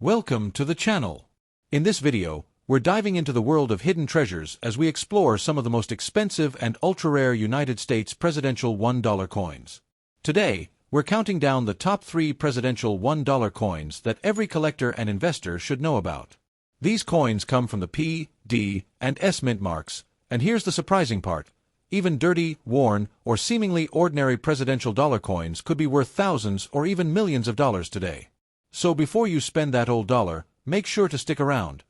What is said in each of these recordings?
Welcome to the channel. In this video, we're diving into the world of hidden treasures as we explore some of the most expensive and ultra-rare United States presidential $1 coins. Today, we're counting down the top 3 presidential $1 coins that every collector and investor should know about. These coins come from the P, D, and S mint marks, and here's the surprising part. Even dirty, worn, or seemingly ordinary presidential dollar coins could be worth thousands or even millions of dollars today. So before you spend that old dollar, make sure to stick around,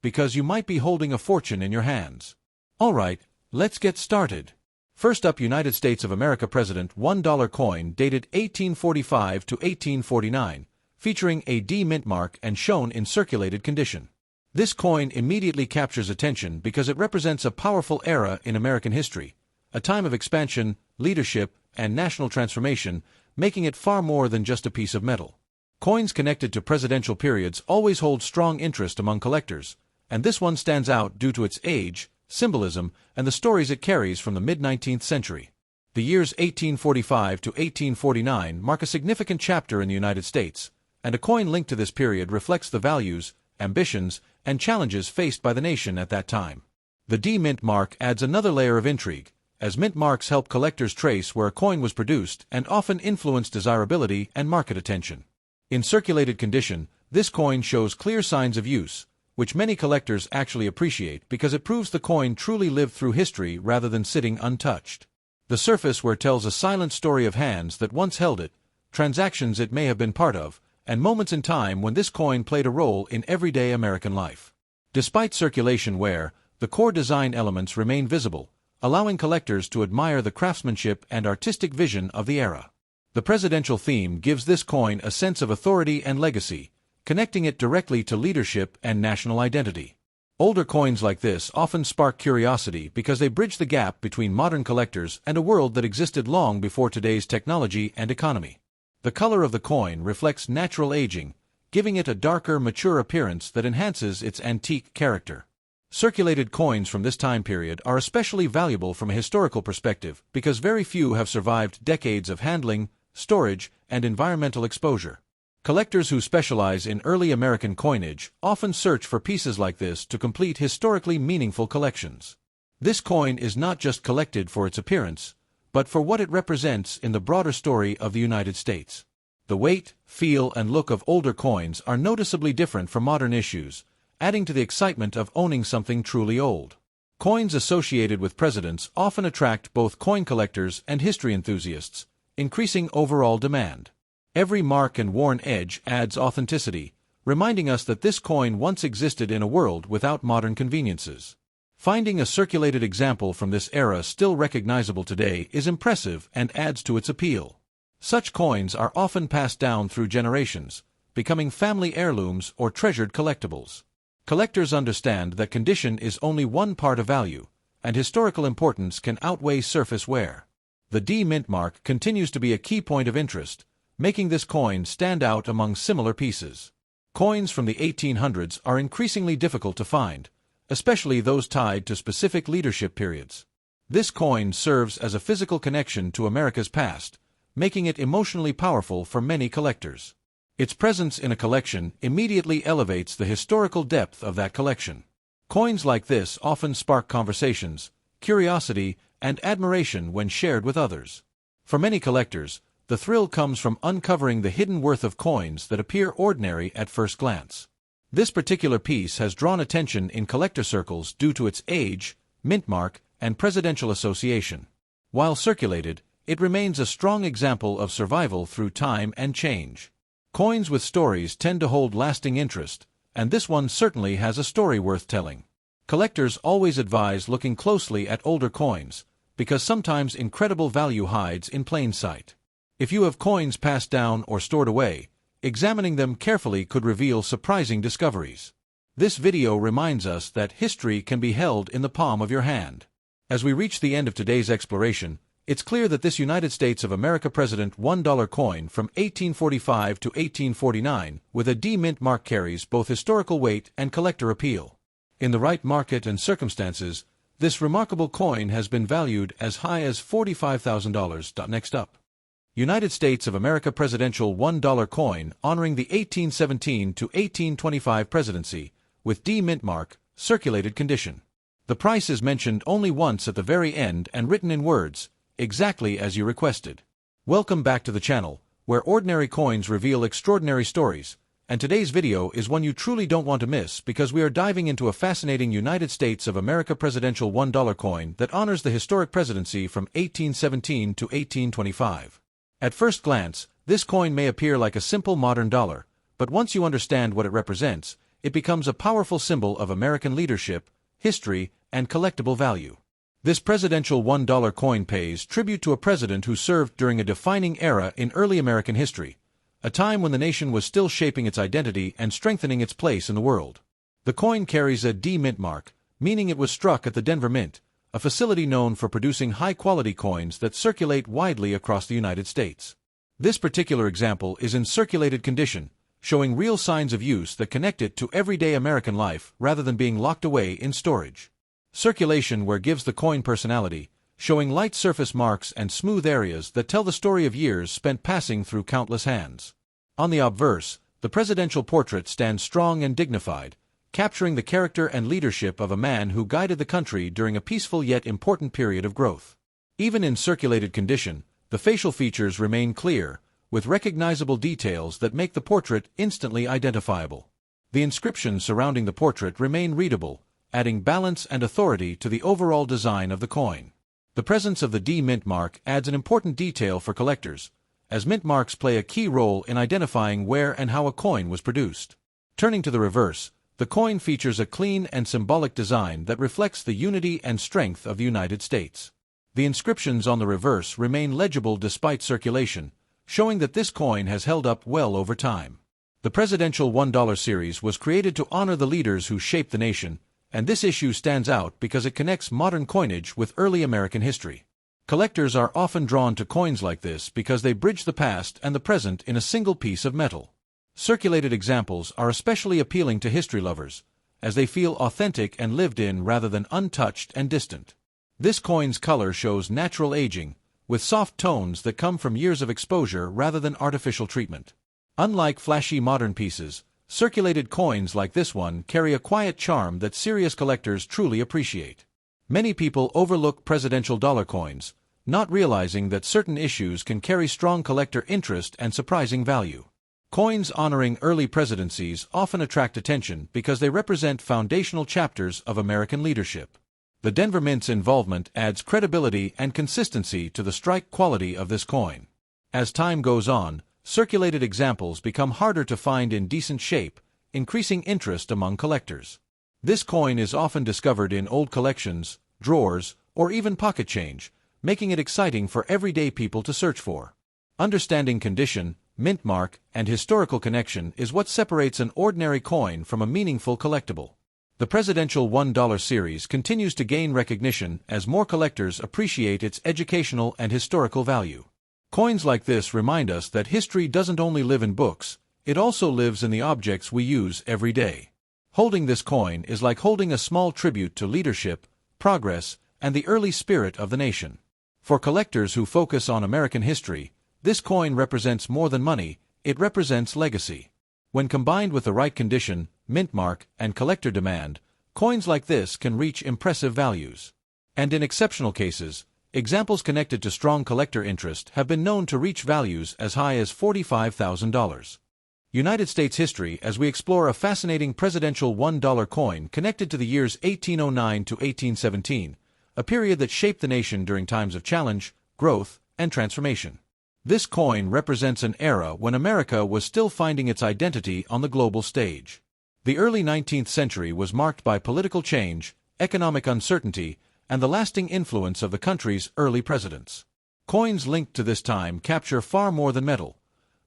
because you might be holding a fortune in your hands. Alright, let's get started. First up, United States of America President $1 coin dated 1845 to 1849, featuring a D mint mark and shown in circulated condition. This coin immediately captures attention because it represents a powerful era in American history, a time of expansion, leadership, and national transformation, making it far more than just a piece of metal. Coins connected to presidential periods always hold strong interest among collectors, and this one stands out due to its age, symbolism, and the stories it carries from the mid-19th century. The years 1845 to 1849 mark a significant chapter in the United States, and a coin linked to this period reflects the values, ambitions, and challenges faced by the nation at that time. The D mint mark adds another layer of intrigue, as mint marks help collectors trace where a coin was produced and often influence desirability and market attention. In circulated condition, this coin shows clear signs of use, which many collectors actually appreciate because it proves the coin truly lived through history rather than sitting untouched. The surface wear tells a silent story of hands that once held it, transactions it may have been part of, and moments in time when this coin played a role in everyday American life. Despite circulation wear, the core design elements remain visible, allowing collectors to admire the craftsmanship and artistic vision of the era. The presidential theme gives this coin a sense of authority and legacy, connecting it directly to leadership and national identity. Older coins like this often spark curiosity because they bridge the gap between modern collectors and a world that existed long before today's technology and economy. The color of the coin reflects natural aging, giving it a darker, mature appearance that enhances its antique character. Circulated coins from this time period are especially valuable from a historical perspective because very few have survived decades of handling, storage, and environmental exposure. Collectors who specialize in early American coinage often search for pieces like this to complete historically meaningful collections. This coin is not just collected for its appearance, but for what it represents in the broader story of the United States. The weight, feel, and look of older coins are noticeably different from modern issues, adding to the excitement of owning something truly old. Coins associated with presidents often attract both coin collectors and history enthusiasts, increasing overall demand. Every mark and worn edge adds authenticity, reminding us that this coin once existed in a world without modern conveniences. Finding a circulated example from this era still recognizable today is impressive and adds to its appeal. Such coins are often passed down through generations, becoming family heirlooms or treasured collectibles. Collectors understand that condition is only one part of value, and historical importance can outweigh surface wear. The D mint mark continues to be a key point of interest, making this coin stand out among similar pieces. Coins from the 1800s are increasingly difficult to find, especially those tied to specific leadership periods. This coin serves as a physical connection to America's past, making it emotionally powerful for many collectors. Its presence in a collection immediately elevates the historical depth of that collection. Coins like this often spark conversations, curiosity, and admiration when shared with others. For many collectors, the thrill comes from uncovering the hidden worth of coins that appear ordinary at first glance. This particular piece has drawn attention in collector circles due to its age, mint mark, and presidential association. While circulated, it remains a strong example of survival through time and change. Coins with stories tend to hold lasting interest, and this one certainly has a story worth telling. Collectors always advise looking closely at older coins, because sometimes incredible value hides in plain sight. If you have coins passed down or stored away, examining them carefully could reveal surprising discoveries. This video reminds us that history can be held in the palm of your hand. As we reach the end of today's exploration, it's clear that this United States of America President $1 coin from 1845 to 1849 with a D mint mark carries both historical weight and collector appeal. In the right market and circumstances, this remarkable coin has been valued as high as $45,000. Next up. United States of America Presidential $1 coin honoring the 1817 to 1825 presidency, with D mint mark, circulated condition. The price is mentioned only once at the very end and written in words, exactly as you requested. Welcome back to the channel, where ordinary coins reveal extraordinary stories, and today's video is one you truly don't want to miss because we are diving into a fascinating United States of America Presidential $1 coin that honors the historic presidency from 1817 to 1825. At first glance, this coin may appear like a simple modern dollar, but once you understand what it represents, it becomes a powerful symbol of American leadership, history, and collectible value. This presidential $1 coin pays tribute to a president who served during a defining era in early American history, a time when the nation was still shaping its identity and strengthening its place in the world. The coin carries a D mint mark, meaning it was struck at the Denver Mint, a facility known for producing high-quality coins that circulate widely across the United States. This particular example is in circulated condition, showing real signs of use that connect it to everyday American life rather than being locked away in storage. Circulation where gives the coin personality, showing light surface marks and smooth areas that tell the story of years spent passing through countless hands. On the obverse, the presidential portrait stands strong and dignified, capturing the character and leadership of a man who guided the country during a peaceful yet important period of growth. Even in circulated condition, the facial features remain clear, with recognizable details that make the portrait instantly identifiable. The inscriptions surrounding the portrait remain readable, adding balance and authority to the overall design of the coin. The presence of the D mint mark adds an important detail for collectors, as mint marks play a key role in identifying where and how a coin was produced. Turning to the reverse, the coin features a clean and symbolic design that reflects the unity and strength of the United States. The inscriptions on the reverse remain legible despite circulation, showing that this coin has held up well over time. The presidential $1 series was created to honor the leaders who shaped the nation, and this issue stands out because it connects modern coinage with early American history. Collectors are often drawn to coins like this because they bridge the past and the present in a single piece of metal. Circulated examples are especially appealing to history lovers, as they feel authentic and lived in rather than untouched and distant. This coin's color shows natural aging, with soft tones that come from years of exposure rather than artificial treatment. Unlike flashy modern pieces, circulated coins like this one carry a quiet charm that serious collectors truly appreciate. Many people overlook presidential dollar coins, not realizing that certain issues can carry strong collector interest and surprising value. Coins honoring early presidencies often attract attention because they represent foundational chapters of American leadership. The Denver Mint's involvement adds credibility and consistency to the strike quality of this coin. As time goes on, circulated examples become harder to find in decent shape, increasing interest among collectors. This coin is often discovered in old collections, drawers, or even pocket change, making it exciting for everyday people to search for. Understanding condition, mint mark, and historical connection is what separates an ordinary coin from a meaningful collectible. The presidential $1 series continues to gain recognition as more collectors appreciate its educational and historical value. Coins like this remind us that history doesn't only live in books, it also lives in the objects we use every day. Holding this coin is like holding a small tribute to leadership, progress, and the early spirit of the nation. For collectors who focus on American history, this coin represents more than money, it represents legacy. When combined with the right condition, mint mark, and collector demand, coins like this can reach impressive values. And in exceptional cases, examples connected to strong collector interest have been known to reach values as high as $45,000. United States history as we explore a fascinating presidential $1 coin connected to the years 1809 to 1817, a period that shaped the nation during times of challenge, growth, and transformation. This coin represents an era when America was still finding its identity on the global stage. The early 19th century was marked by political change, economic uncertainty, and the lasting influence of the country's early presidents. Coins linked to this time capture far more than metal.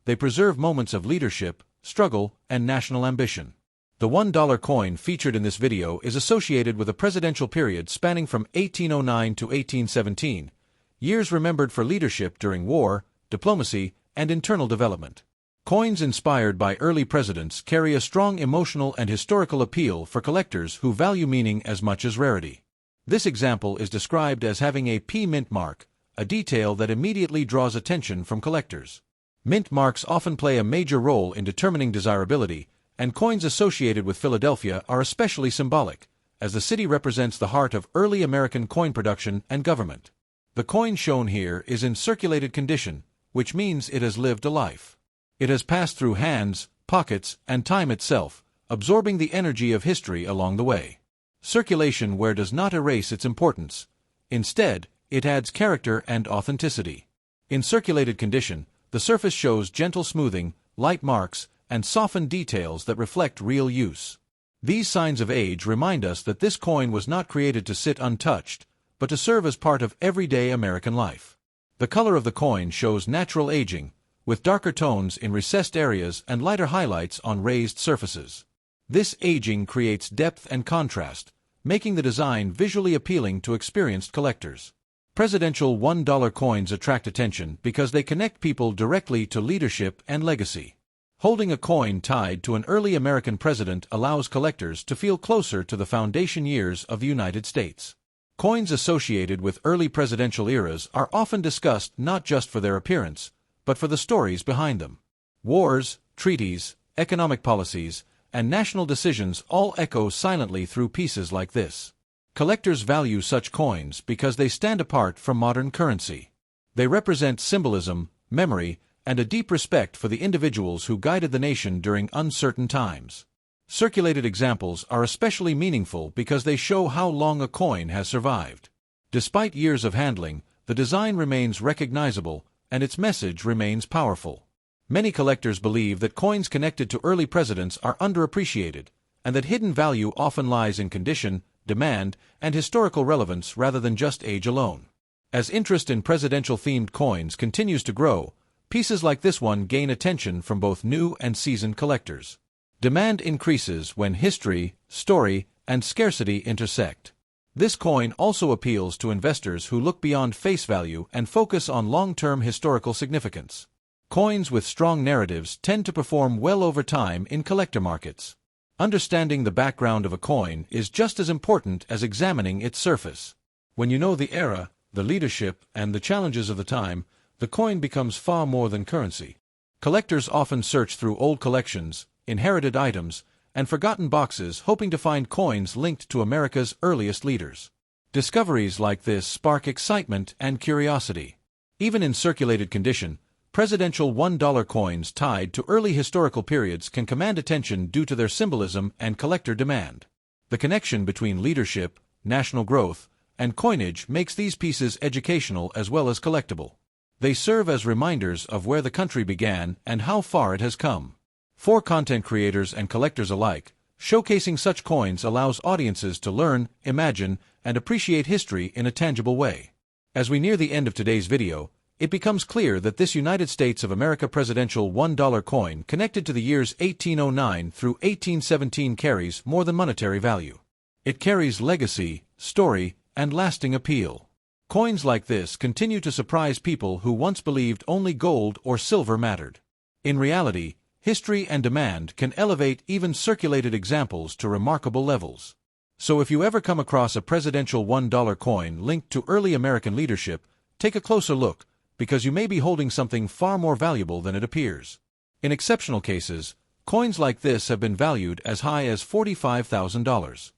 They preserve moments of leadership, struggle, and national ambition. The $1 coin featured in this video is associated with a presidential period spanning from 1809 to 1817, years remembered for leadership during war, diplomacy, and internal development. Coins inspired by early presidents carry a strong emotional and historical appeal for collectors who value meaning as much as rarity. This example is described as having a P mint mark, a detail that immediately draws attention from collectors. Mint marks often play a major role in determining desirability, and coins associated with Philadelphia are especially symbolic, as the city represents the heart of early American coin production and government. The coin shown here is in circulated condition, which means it has lived a life. It has passed through hands, pockets, and time itself, absorbing the energy of history along the way. Circulation where does not erase its importance. Instead, it adds character and authenticity. In circulated condition, the surface shows gentle smoothing, light marks, and softened details that reflect real use. These signs of age remind us that this coin was not created to sit untouched, but to serve as part of everyday American life. The color of the coin shows natural aging, with darker tones in recessed areas and lighter highlights on raised surfaces. This aging creates depth and contrast, making the design visually appealing to experienced collectors. Presidential $1 coins attract attention because they connect people directly to leadership and legacy. Holding a coin tied to an early American president allows collectors to feel closer to the foundation years of the United States. Coins associated with early presidential eras are often discussed not just for their appearance, but for the stories behind them. Wars, treaties, economic policies, and national decisions all echo silently through pieces like this. Collectors value such coins because they stand apart from modern currency. They represent symbolism, memory, and a deep respect for the individuals who guided the nation during uncertain times. Circulated examples are especially meaningful because they show how long a coin has survived. Despite years of handling, the design remains recognizable, and its message remains powerful. Many collectors believe that coins connected to early presidents are underappreciated, and that hidden value often lies in condition, demand, and historical relevance rather than just age alone. As interest in presidential-themed coins continues to grow, pieces like this one gain attention from both new and seasoned collectors. Demand increases when history, story, and scarcity intersect. This coin also appeals to investors who look beyond face value and focus on long-term historical significance. Coins with strong narratives tend to perform well over time in collector markets. Understanding the background of a coin is just as important as examining its surface. When you know the era, the leadership, and the challenges of the time, the coin becomes far more than currency. Collectors often search through old collections, inherited items, and forgotten boxes hoping to find coins linked to America's earliest leaders. Discoveries like this spark excitement and curiosity. Even in circulated condition, presidential $1 coins tied to early historical periods can command attention due to their symbolism and collector demand. The connection between leadership, national growth, and coinage makes these pieces educational as well as collectible. They serve as reminders of where the country began and how far it has come. For content creators and collectors alike, showcasing such coins allows audiences to learn, imagine, and appreciate history in a tangible way. As we near the end of today's video, it becomes clear that this United States of America presidential $1 coin connected to the years 1809 through 1817 carries more than monetary value. It carries legacy, story, and lasting appeal. Coins like this continue to surprise people who once believed only gold or silver mattered. In reality, history and demand can elevate even circulated examples to remarkable levels. So if you ever come across a presidential $1 coin linked to early American leadership, take a closer look, because you may be holding something far more valuable than it appears. In exceptional cases, coins like this have been valued as high as $45,000.